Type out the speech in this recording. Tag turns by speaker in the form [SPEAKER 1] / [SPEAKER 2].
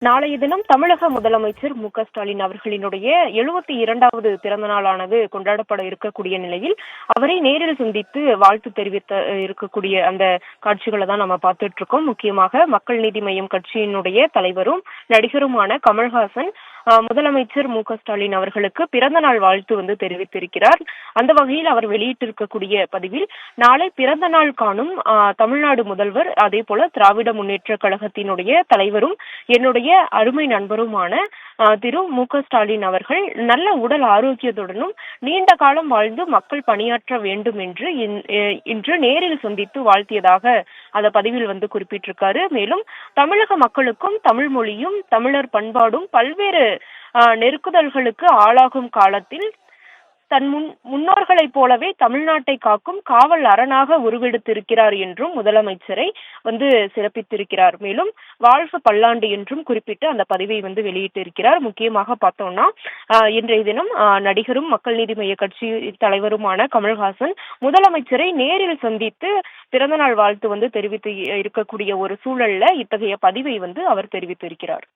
[SPEAKER 1] நாளைய தினம் தமிழக முதலமைச்சர் மு.க.ஸ்டாலின் அவர்களினுடைய 72வது பிறந்த நாளானது கொண்டாடப்பட இருக்கக்கூடிய நிலையில் அவரை நேரில் சந்தித்து வாழ்த்து தெரிவித்த இருக்கக்கூடிய அந்த காட்சிகளை தான் நம்ம பார்த்துட்டு இருக்கோம். முக்கியமாக மக்கள் நீதி மய்யம் கட்சியினுடைய தலைவரும் நடிகருமான கமல்ஹாசன் முதலமைச்சர் மு.க.ஸ்டாலின் அவர்களுக்கு பிறந்த நாள் வாழ்த்து தெரிவித்திருக்கிறார். அந்த வகையில் அவர் வெளியிட்டிருக்கக்கூடிய பதிவில், நாளை பிறந்த நாள் காணும் தமிழ்நாடு முதல்வர், அதே போல திராவிட முன்னேற்ற கழகத்தினுடைய தலைவரும் என்னுடைய அருமை நண்பருமான திரு மு.க.ஸ்டாலின் அவர்கள் நல்ல உடல் ஆரோக்கியத்துடனும் நீண்ட காலம் வாழ்ந்து மக்கள் பணியாற்ற வேண்டும் என்று இன்று நேரில் சந்தித்து வாழ்த்தியதாக அந்த பதிவில் குறிப்பிட்டிருக்காரு. மேலும் தமிழக மக்களுக்கும் தமிழ் மொழியும் தமிழர் பண்பாடும் பல்வேறு நெருக்குதல்களுக்கு ஆளாகும் காலத்தில் தன் முன்னோர்களைப் போலவே தமிழ்நாட்டை காக்கும் காவல் அரணாக உருவெடுத்திருக்கிறார் என்றும் முதலமைச்சரை சிறப்பித்திருக்கிறார். மேலும் வாழ்க பல்லாண்டு என்றும் குறிப்பிட்டு அந்த பதிவை வெளியிட்டிருக்கிறார். முக்கியமாக பார்த்தோம்னா, இன்றைய தினம் நடிகரும் மக்கள் நீதி மய்ய கட்சி தலைவருமான கமல்ஹாசன் முதலமைச்சரை நேரில் சந்தித்து பிறந்தநாள் வாழ்த்து தெரிவித்து இருக்கக்கூடிய ஒரு சூழல்ல இத்தகைய பதிவை அவர் தெரிவித்திருக்கிறார்.